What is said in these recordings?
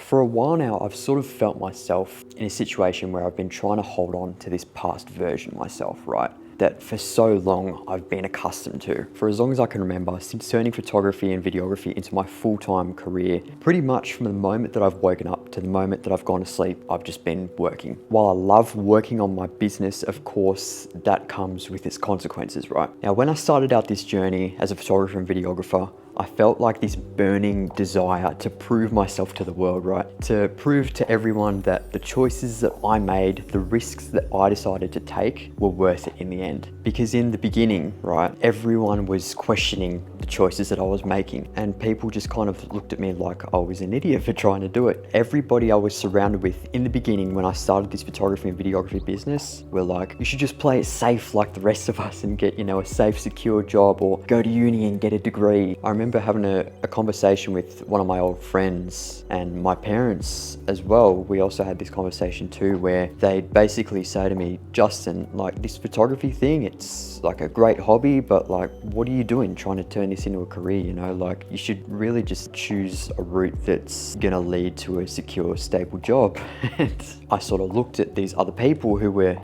For a while now, I've sort of felt myself in a situation where I've been trying to hold on to this past version of myself, right? That for so long I've been accustomed to. For as long as I can remember, since turning photography and videography into my full-time career, pretty much from the moment that I've woken up to the moment that I've gone to sleep, I've just been working. While I love working on my business, of course, that comes with its consequences, right? Now, when I started out this journey as a photographer and videographer, I felt like this burning desire to prove myself to the world, right? To prove to everyone that the choices that I made, the risks that I decided to take were worth it in the end. Because in the beginning, right, everyone was questioning the choices that I was making, and people just kind of looked at me like I was an idiot for trying to do it. Everybody I was surrounded with in the beginning when I started this photography and videography business were like, you should just play it safe like the rest of us and get, a safe, secure job, or go to uni and get a degree. I remember having a conversation with one of my old friends and my parents as well. We also had this conversation too, where they basically say to me, Justin, like, this photography thing, it's like a great hobby, but like, what are you doing trying to turn this into a career? Like, you should really just choose a route that's gonna lead to a secure, stable job. And I sort of looked at these other people who were,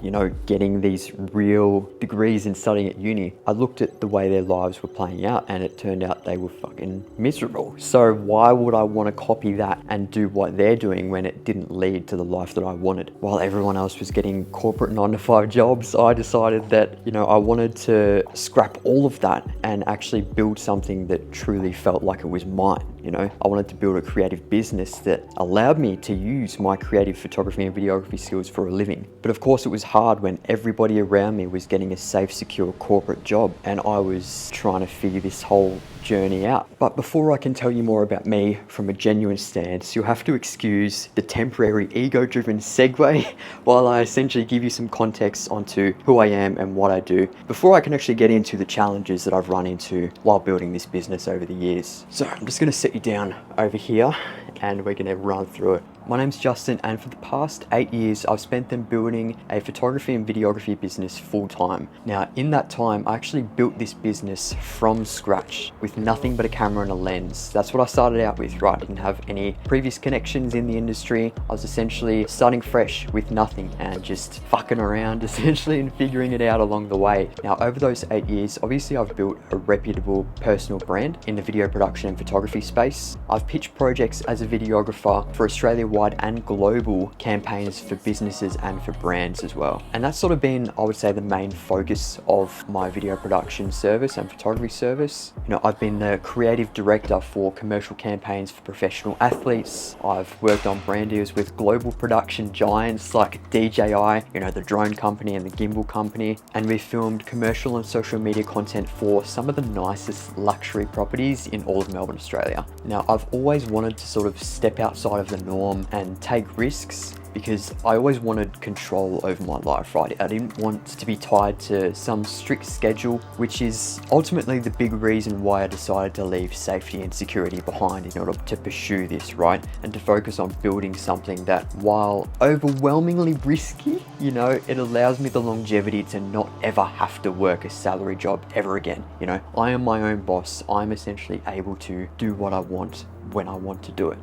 getting these real degrees and studying at uni. I looked at the way their lives were playing out, and it turned out they were fucking miserable. So why would I want to copy that and do what they're doing when it didn't lead to the life that I wanted? While everyone else was getting corporate 9-to-5 jobs, I decided that, I wanted to scrap all of that and actually build something that truly felt like it was mine. I wanted to build a creative business that allowed me to use my creative photography and videography skills for a living. But of course, it was hard when everybody around me was getting a safe, secure corporate job, and I was trying to figure this whole journey out. But before I can tell you more about me from a genuine stance, you'll have to excuse the temporary ego-driven segue while I essentially give you some context onto who I am and what I do before I can actually get into the challenges that I've run into while building this business over the years. So I'm just going to set you down over here and we're going to run through it. My name's Justin, and for the past 8 years, I've spent them building a photography and videography business full time. Now, in that time, I actually built this business from scratch with nothing but a camera and a lens. That's what I started out with, right? I didn't have any previous connections in the industry. I was essentially starting fresh with nothing and just fucking around essentially and figuring it out along the way. Now, over those 8 years, obviously I've built a reputable personal brand in the video production and photography space. I've pitched projects as a videographer for Australia-wide and global campaigns for businesses and for brands as well. And that's sort of been, I would say, the main focus of my video production service and photography service. I've been the creative director for commercial campaigns for professional athletes. I've worked on brand deals with global production giants like DJI, the drone company and the gimbal company. And we filmed commercial and social media content for some of the nicest luxury properties in all of Melbourne, Australia. Now, I've always wanted to sort of step outside of the norm and take risks because I always wanted control over my life, right? I didn't want to be tied to some strict schedule, which is ultimately the big reason why I decided to leave safety and security behind in order to pursue this, right? And to focus on building something that, while overwhelmingly risky, it allows me the longevity to not ever have to work a salary job ever again. I am my own boss. I'm essentially able to do what I want when I want to do it.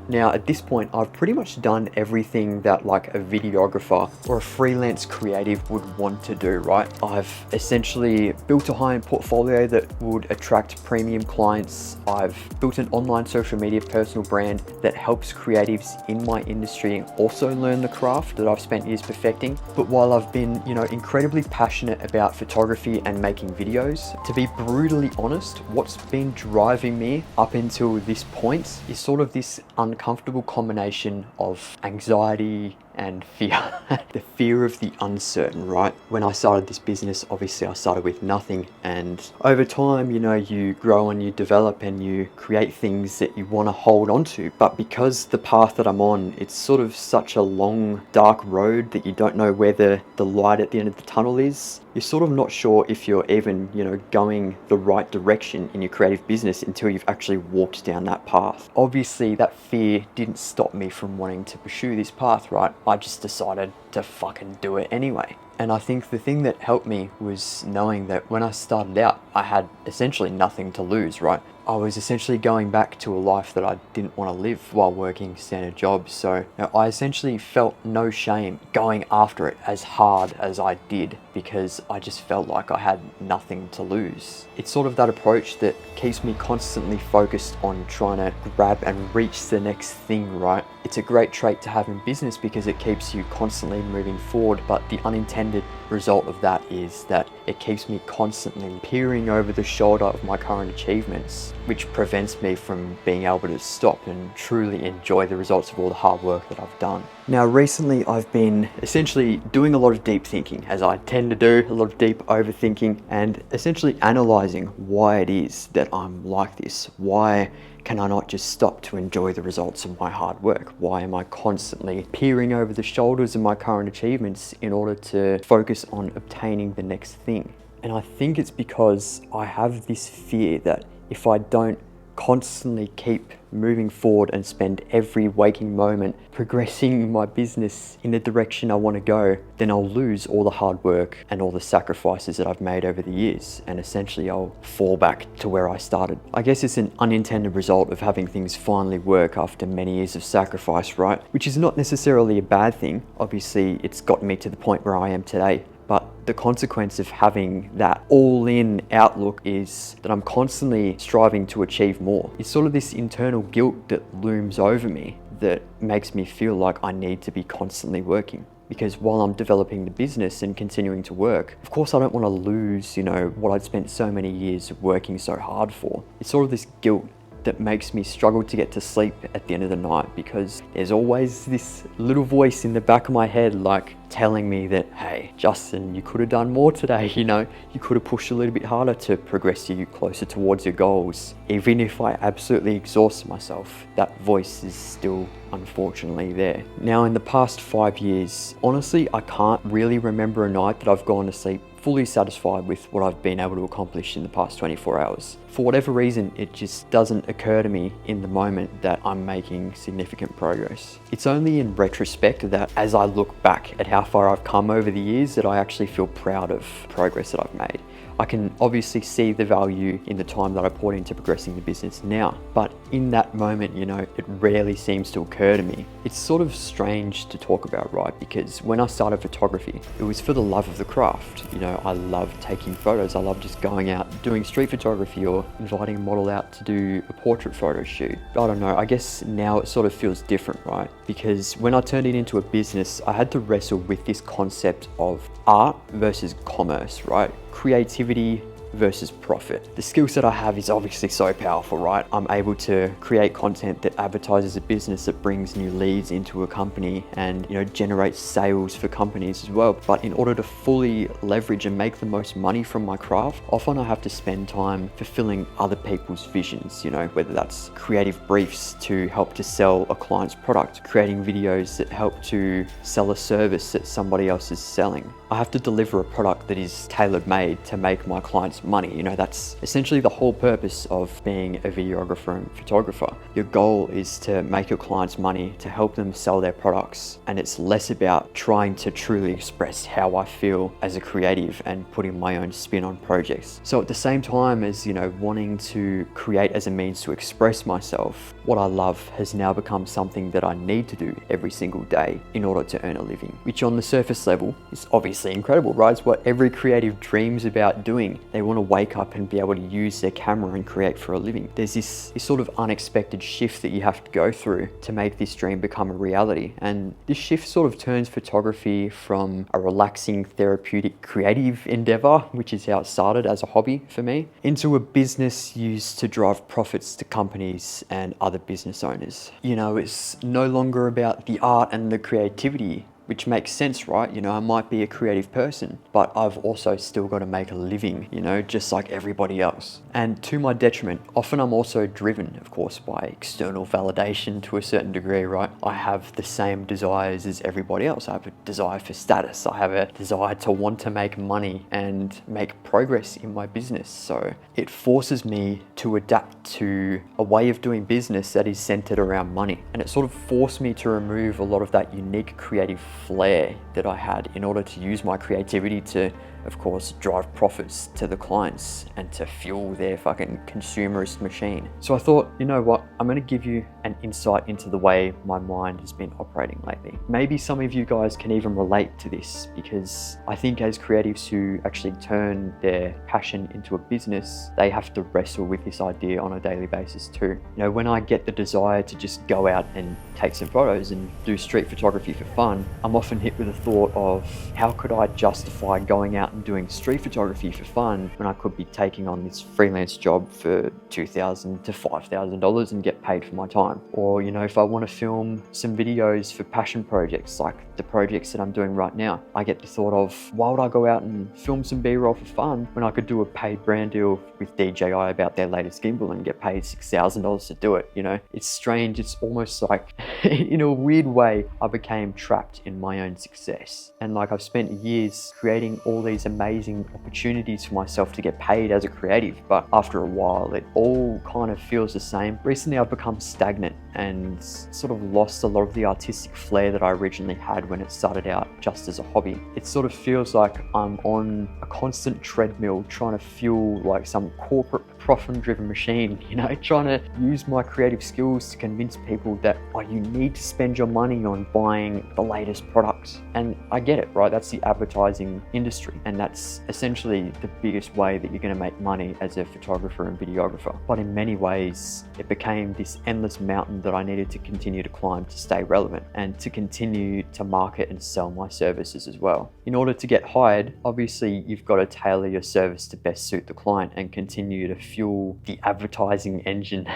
Now, at this point, I've pretty much done everything that like a videographer or a freelance creative would want to do, right? I've essentially built a high-end portfolio that would attract premium clients. I've built an online social media personal brand that helps creatives in my industry also learn the craft that I've spent years perfecting. But while I've been, incredibly passionate about photography and making videos, to be brutally honest, what's been driving me up until this point is sort of this uncomfortable combination of anxiety and fear. The fear of the uncertain, right? When I started this business, obviously I started with nothing, and over time, you grow and you develop and you create things that you want to hold on to. But because the path that I'm on, it's sort of such a long, dark road that you don't know where the light at the end of the tunnel is. You're sort of not sure if you're even, going the right direction in your creative business until you've actually walked down that path. Obviously, that fear didn't stop me from wanting to pursue this path, right? I just decided to fucking do it anyway. And I think the thing that helped me was knowing that when I started out, I had essentially nothing to lose, right? I was essentially going back to a life that I didn't want to live while working standard jobs. So I essentially felt no shame going after it as hard as I did, because I just felt like I had nothing to lose. It's sort of that approach that keeps me constantly focused on trying to grab and reach the next thing, right? It's a great trait to have in business because it keeps you constantly moving forward, but the unintended result of that is that it keeps me constantly peering over the shoulder of my current achievements, which prevents me from being able to stop and truly enjoy the results of all the hard work that I've done. Now, recently I've been essentially doing a lot of deep thinking, as I tend to do, a lot of deep overthinking, and essentially analyzing why it is that I'm like this. Why can I not just stop to enjoy the results of my hard work? Why am I constantly peering over the shoulders of my current achievements in order to focus on obtaining the next thing? And I think it's because I have this fear that if I don't constantly keep moving forward and spend every waking moment progressing my business in the direction I want to go, then I'll lose all the hard work and all the sacrifices that I've made over the years, and essentially I'll fall back to where I started. I guess it's an unintended result of having things finally work after many years of sacrifice, right? Which is not necessarily a bad thing. Obviously, it's gotten me to the point where I am today. But the consequence of having that all-in outlook is that I'm constantly striving to achieve more. It's sort of this internal guilt that looms over me that makes me feel like I need to be constantly working. Because while I'm developing the business and continuing to work, of course I don't want to lose, what I'd spent so many years working so hard for. It's sort of this guilt that makes me struggle to get to sleep at the end of the night, because there's always this little voice in the back of my head like telling me that, hey, Justin, you could have done more today, you could have pushed a little bit harder to progress you closer towards your goals. Even if I absolutely exhaust myself, that voice is still unfortunately there. Now, in the past 5 years, honestly, I can't really remember a night that I've gone to sleep fully satisfied with what I've been able to accomplish in the past 24 hours. For whatever reason, it just doesn't occur to me in the moment that I'm making significant progress. It's only in retrospect that as I look back at how far I've come over the years that I actually feel proud of progress that I've made. I can obviously see the value in the time that I poured into progressing the business now, but in that moment, it rarely seems to occur to me. It's sort of strange to talk about, right? Because when I started photography, it was for the love of the craft. I love taking photos. I love just going out, doing street photography or inviting a model out to do a portrait photo shoot. I don't know, I guess now it sort of feels different, right? Because when I turned it into a business, I had to wrestle with this concept of art versus commerce, right? Creativity versus profit. The skill set I have is obviously so powerful, right? I'm able to create content that advertises a business, that brings new leads into a company and, generates sales for companies as well. But in order to fully leverage and make the most money from my craft, often I have to spend time fulfilling other people's visions, whether that's creative briefs to help to sell a client's product, creating videos that help to sell a service that somebody else is selling. I have to deliver a product that is tailor-made to make my clients money. That's essentially the whole purpose of being a videographer and photographer. Your goal is to make your clients money, to help them sell their products. And it's less about trying to truly express how I feel as a creative and putting my own spin on projects. So at the same time as, wanting to create as a means to express myself, what I love has now become something that I need to do every single day in order to earn a living, which on the surface level is obviously incredible, right? It's what every creative dreams about doing. They want to wake up and be able to use their camera and create for a living. There's this sort of unexpected shift that you have to go through to make this dream become a reality. And this shift sort of turns photography from a relaxing, therapeutic, creative endeavor, which is how it started as a hobby for me, into a business used to drive profits to companies and other business owners. It's no longer about the art and the creativity, which makes sense, right? I might be a creative person, but I've also still got to make a living, just like everybody else. And to my detriment, often I'm also driven, of course, by external validation to a certain degree, right? I have the same desires as everybody else. I have a desire for status. I have a desire to want to make money and make progress in my business. So it forces me to adapt to a way of doing business that is centered around money. And it sort of forced me to remove a lot of that unique creative flair that I had in order to use my creativity to, of course, drive profits to the clients and to fuel their fucking consumerist machine. So I thought, you know what, I'm gonna give you an insight into the way my mind has been operating lately. Maybe some of you guys can even relate to this, because I think as creatives who actually turn their passion into a business, they have to wrestle with this idea on a daily basis too. You know, when I get the desire to just go out and take some photos and do street photography for fun, I'm often hit with the thought of how could I justify going out and doing street photography for fun when I could be taking on this freelance job for $2,000 to $5,000 and get paid for my time. Or, you know, if I want to film some videos for passion projects like the projects that I'm doing right now, I get the thought of, why would I go out and film some B-roll for fun when I could do a paid brand deal with DJI about their latest gimbal and get paid $6,000 to do it? You know, it's strange. It's almost like in a weird way, I became trapped in my own success. And like, I've spent years creating all these amazing opportunities for myself to get paid as a creative, but after a while, it all kind of feels the same. Recently, I've become stagnant and sort of lost a lot of the artistic flair that I originally had when it started out just as a hobby. It sort of feels like I'm on a constant treadmill trying to fuel like some corporate profit-driven machine, you know, trying to use my creative skills to convince people that, oh, you need to spend your money on buying the latest products. And I get it, right? That's the advertising industry, and that's essentially the biggest way that you're going to make money as a photographer and videographer. But in many ways, it became this endless mountain that I needed to continue to climb to stay relevant and to continue to market and sell my services as well. In order to get hired, obviously you've got to tailor your service to best suit the client and continue to fuel the advertising engine.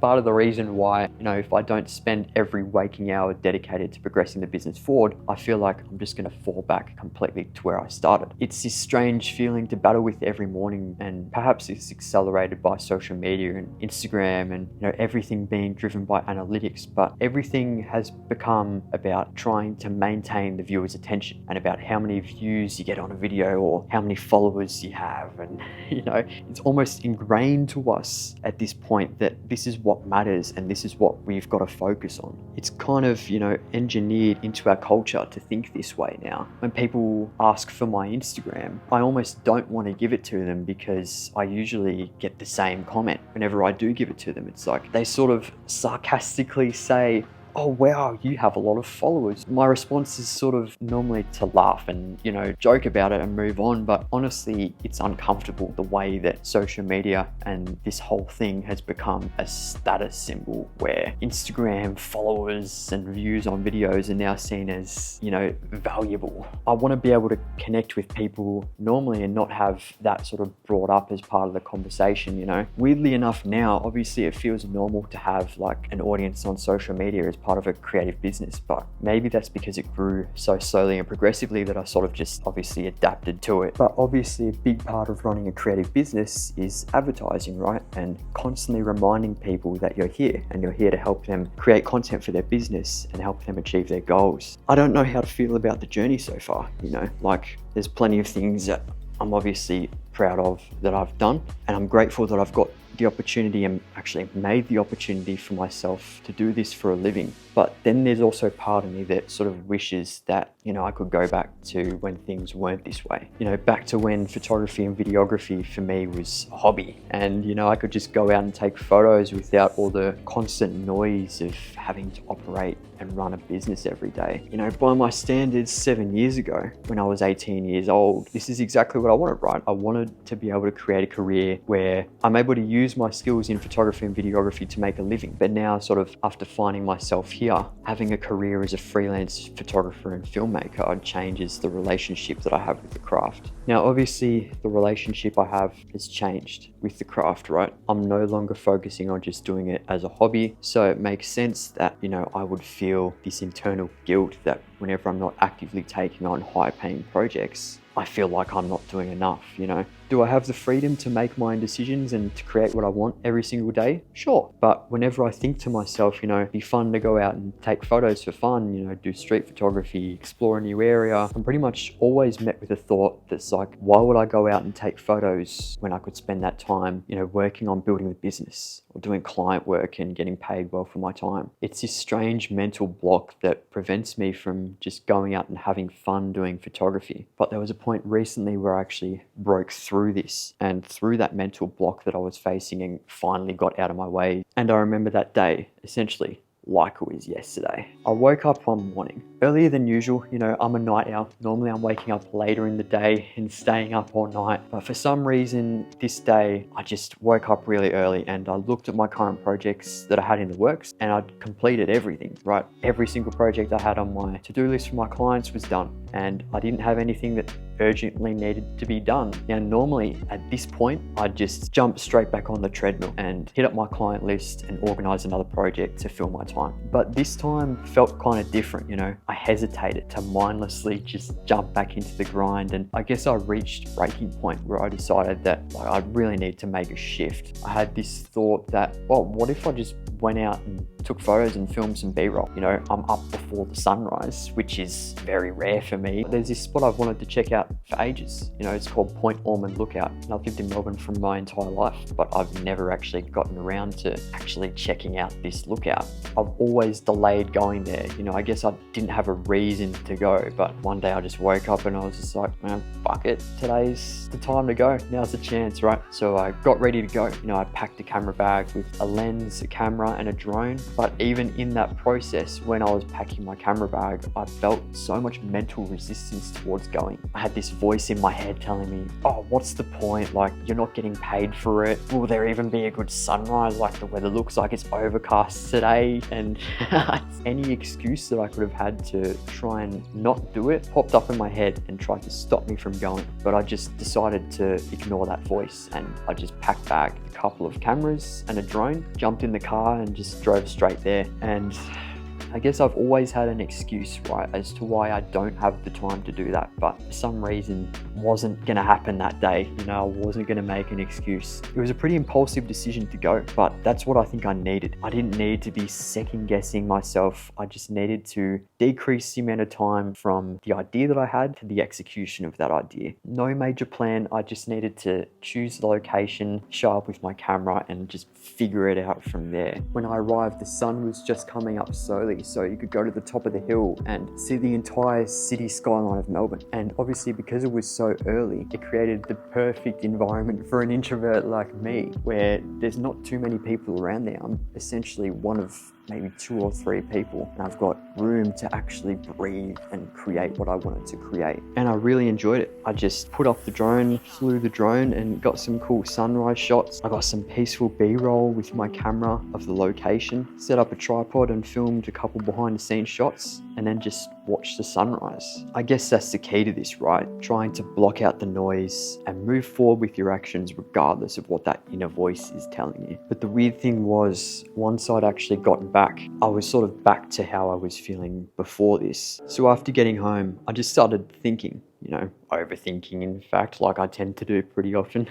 Part of the reason why, you know, if I don't spend every waking hour dedicated to progressing the business forward, I feel like I'm just going to fall back completely to where I started. It's this strange feeling to battle with every morning, and perhaps it's accelerated by social media and Instagram and, you know, everything being driven by analytics, but everything has become about trying to maintain the viewer's attention and about how many views you get on a video or how many followers you have. And, you know, it's almost ingrained to us at this point that this is what matters and this is what we've got to focus on. It's kind of, you know, engineered into our culture to think this way now. When people ask for my Instagram, I almost don't want to give it to them because I usually get the same comment whenever I do give it to them. It's like they sort of sarcastically say, oh wow, you have a lot of followers. My response is sort of normally to laugh and, you know, joke about it and move on. But honestly, it's uncomfortable the way that social media and this whole thing has become a status symbol where Instagram followers and views on videos are now seen as, you know, valuable. I want to be able to connect with people normally and not have that sort of brought up as part of the conversation, you know. Weirdly enough now, obviously it feels normal to have like an audience on social media as part of a creative business, but maybe that's because it grew so slowly and progressively that I sort of just obviously adapted to it. But obviously a big part of running a creative business is advertising, right? And constantly reminding people that you're here and you're here to help them create content for their business and help them achieve their goals. I don't know how to feel about the journey so far, you know, like there's plenty of things that I'm obviously proud of that I've done, and I'm grateful that I've got the opportunity and actually made the opportunity for myself to do this for a living. But then there's also part of me that sort of wishes that, you know, I could go back to when things weren't this way. You know, back to when photography and videography for me was a hobby. And, you know, I could just go out and take photos without all the constant noise of having to operate and run a business every day. You know, by my standards 7 years ago, when I was 18 years old, this is exactly what I wanted, right? I wanted to be able to create a career where I'm able to use my skills in photography and videography to make a living. But now, sort of after finding myself here, having a career as a freelance photographer and filmmaker changes the relationship that I have with the craft. Now, obviously, the relationship I have has changed with the craft, right? I'm no longer focusing on just doing it as a hobby. So it makes sense that, you know, I would feel this internal guilt that whenever I'm not actively taking on high-paying projects, I feel like I'm not doing enough, you know? Do I have the freedom to make my own decisions and to create what I want every single day? Sure. But whenever I think to myself, you know, it'd be fun to go out and take photos for fun, you know, do street photography, explore a new area, I'm pretty much always met with a thought that's like, why would I go out and take photos when I could spend that time, you know, working on building the business or doing client work and getting paid well for my time? It's this strange mental block that prevents me from just going out and having fun doing photography. But there was a point recently where I actually broke through this and through that mental block that I was facing and finally got out of my way. And I remember that day, essentially, like it was yesterday. I woke up one morning, earlier than usual. You know, I'm a night owl. Normally I'm waking up later in the day and staying up all night. But for some reason this day, I just woke up really early and I looked at my current projects that I had in the works and I'd completed everything, right? Every single project I had on my to-do list for my clients was done. And I didn't have anything that urgently needed to be done. Now, normally at this point, I'd just jump straight back on the treadmill and hit up my client list and organize another project to fill my time. But this time felt kind of different, you know. I hesitated to mindlessly just jump back into the grind. And I guess I reached a breaking point where I decided that I really need to make a shift. I had this thought that, well, what if I just went out and took photos and filmed some B-roll? You know, I'm up before the sunrise, which is very rare for me. There's this spot I've wanted to check out for ages. You know, it's called Point Ormond Lookout. And I've lived in Melbourne for my entire life, but I've never actually gotten around to actually checking out this lookout. I've always delayed going there. You know, I guess I didn't have a reason to go, but one day I just woke up and I was just like, man, fuck it. Today's the time to go. Now's the chance, right? So I got ready to go. You know, I packed a camera bag with a lens, a camera, and a drone. But even in that process, when I was packing my camera bag, I felt so much mental resistance towards going. I had this voice in my head telling me, oh, what's the point? Like, you're not getting paid for it. Will there even be a good sunrise? Like, the weather looks like it's overcast today. And any excuse that I could have had to try and not do it popped up in my head and tried to stop me from going. But I just decided to ignore that voice and I just packed back a couple of cameras and a drone, jumped in the car and just drove straight there. And I guess I've always had an excuse, right, as to why I don't have the time to do that, but for some reason wasn't gonna happen that day. You know, I wasn't gonna make an excuse. It was a pretty impulsive decision to go, but that's what I think I needed. I didn't need to be second guessing myself. I just needed to decrease the amount of time from the idea that I had to the execution of that idea. No major plan. I just needed to choose the location, show up with my camera and just figure it out from there. When I arrived, the sun was just coming up slowly, so you could go to the top of the hill and see the entire city skyline of Melbourne. And obviously because it was so early, it created the perfect environment for an introvert like me, where there's not too many people around there. I'm essentially one of maybe 2 or 3 people, and I've got room to actually breathe and create what I wanted to create. And I really enjoyed it. I just put up the drone, flew the drone and got some cool sunrise shots. I got some peaceful B-roll with my camera of the location, set up a tripod and filmed a couple behind the scenes shots, and then just watch the sunrise. I guess that's the key to this, right? Trying to block out the noise and move forward with your actions regardless of what that inner voice is telling you. But the weird thing was, once I'd actually gotten back, I was sort of back to how I was feeling before this. So after getting home, I just started thinking, you know, overthinking in fact, like I tend to do pretty often.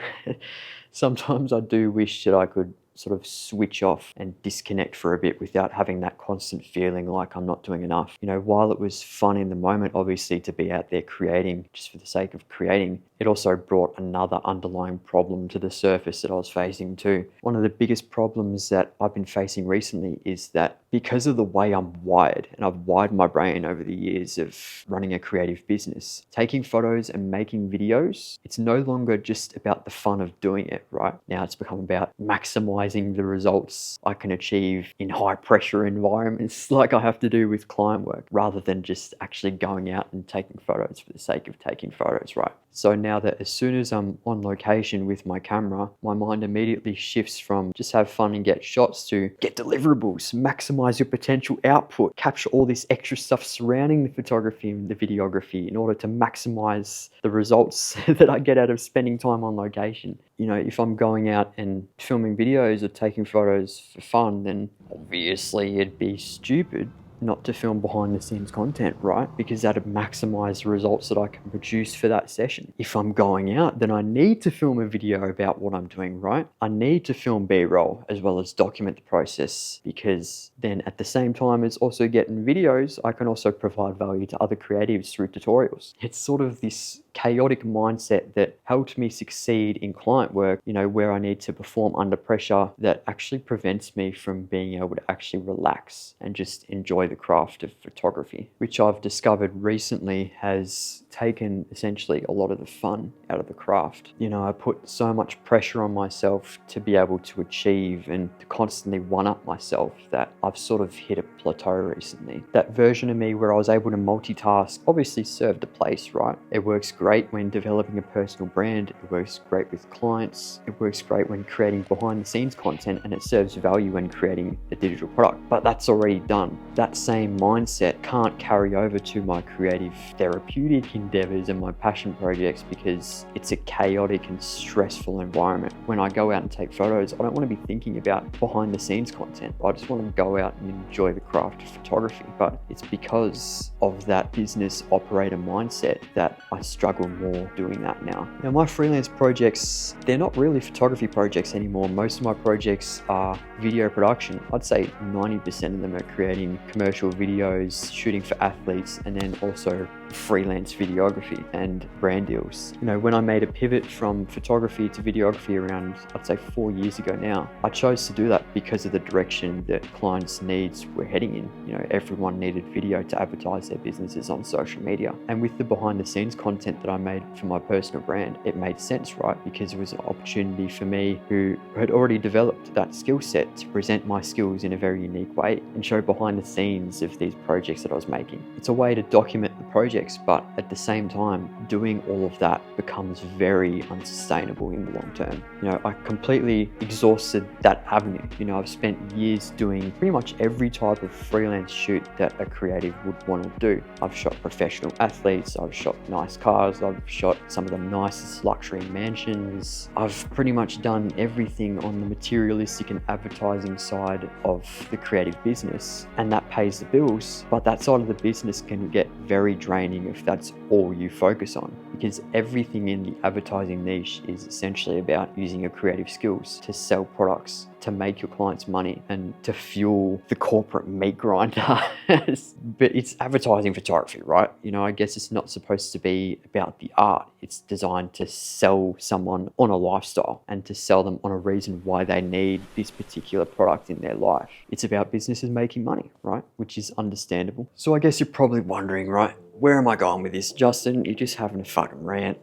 Sometimes I do wish that I could sort of switch off and disconnect for a bit without having that constant feeling like I'm not doing enough. You know, while it was fun in the moment, obviously, to be out there creating just for the sake of creating, it also brought another underlying problem to the surface that I was facing too. One of the biggest problems that I've been facing recently is that because of the way I'm wired, and I've wired my brain over the years of running a creative business, taking photos and making videos, it's no longer just about the fun of doing it, right? Now it's become about maximizing the results I can achieve in high pressure environments like I have to do with client work, rather than just actually going out and taking photos for the sake of taking photos, right? So now that as soon as I'm on location with my camera, my mind immediately shifts from just have fun and get shots to get deliverables, maximize your potential output, capture all this extra stuff surrounding the photography and the videography in order to maximize the results that I get out of spending time on location. You know, if I'm going out and filming videos or taking photos for fun, then obviously it'd be stupid not to film behind the scenes content, right? Because that'd maximize the results that I can produce for that session. If I'm going out, then I need to film a video about what I'm doing, right? I need to film B-roll as well as document the process, because then at the same time as also getting videos, I can also provide value to other creatives through tutorials. It's sort of this chaotic mindset that helped me succeed in client work, where I need to perform under pressure, that actually prevents me from being able to actually relax and just enjoy the craft of photography, which I've discovered recently has taken essentially a lot of the fun out of the craft. I put so much pressure on myself to be able to achieve and to constantly one-up myself that I've sort of hit a plateau recently. That version of me where I was able to multitask obviously served a place, right? It works great when developing a personal brand, it works great with clients, it works great when creating behind the scenes content, and it serves value when creating a digital product. But that's already done. That same mindset can't carry over to my creative therapeutic endeavors and my passion projects, because it's a chaotic and stressful environment. When I go out and take photos, I don't want to be thinking about behind the scenes content. I just want to go out and enjoy the craft of photography. But it's because of that business operator mindset that I struggle more doing that now. My freelance projects, they're not really photography projects anymore. Most of my projects are video production. I'd say 90% of them are creating commercial videos, shooting for athletes, and then also freelance videography and brand deals. When I made a pivot from photography to videography around, I'd say 4 years ago now, I chose to do that because of the direction that clients' needs were heading in. Everyone needed video to advertise their businesses on social media. And with the behind the scenes content that I made for my personal brand, it made sense, right? Because it was an opportunity for me, who had already developed that skill set, to present my skills in a very unique way and show behind the scenes of these projects that I was making. It's a way to document the projects, but at the same time, doing all of that becomes very unsustainable in the long term. I completely exhausted that avenue. I've spent years doing pretty much every type of freelance shoot that a creative would want to do. I've shot professional athletes, I've shot nice cars, I've shot some of the nicest luxury mansions. I've pretty much done everything on the materialistic and advertising side of the creative business, and that pays the bills. But that side of the business can get very draining if that's all you focus on, because everything in the advertising niche is essentially about using your creative skills to sell products, to make your clients money, and to fuel the corporate meat grinder. But it's advertising photography, right? I guess it's not supposed to be about the art. It's designed to sell someone on a lifestyle and to sell them on a reason why they need this particular product in their life. It's about businesses making money, right? Which is understandable. So I guess you're probably wondering, right? Where am I going with this, Justin? You're just having a fucking rant.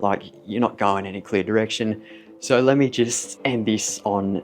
You're not going any clear direction. So let me just end this on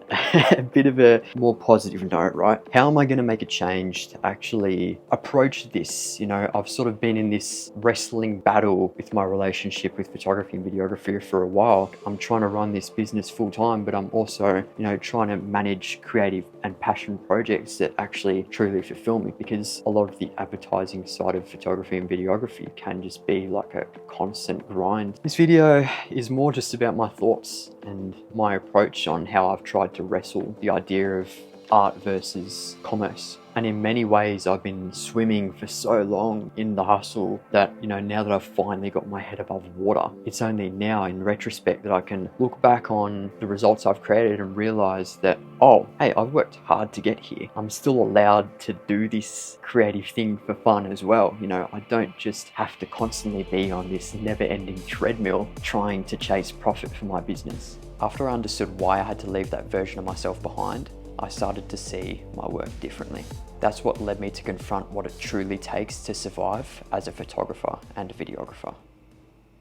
a bit of a more positive note, right? How am I going to make a change to actually approach this? I've sort of been in this wrestling battle with my relationship with photography and videography for a while. I'm trying to run this business full time, but I'm also, trying to manage creative and passion projects that actually truly fulfill me, because a lot of the advertising side of photography and videography can just be like a constant grind. This video is more just about my thoughts and my approach on how I've tried to wrestle the idea of art versus commerce. And in many ways, I've been swimming for so long in the hustle that, now that I've finally got my head above water, it's only now in retrospect that I can look back on the results I've created and realize that, oh, hey, I've worked hard to get here. I'm still allowed to do this creative thing for fun as well. I don't just have to constantly be on this never-ending treadmill trying to chase profit for my business. After I understood why I had to leave that version of myself behind, I started to see my work differently. That's what led me to confront what it truly takes to survive as a photographer and a videographer.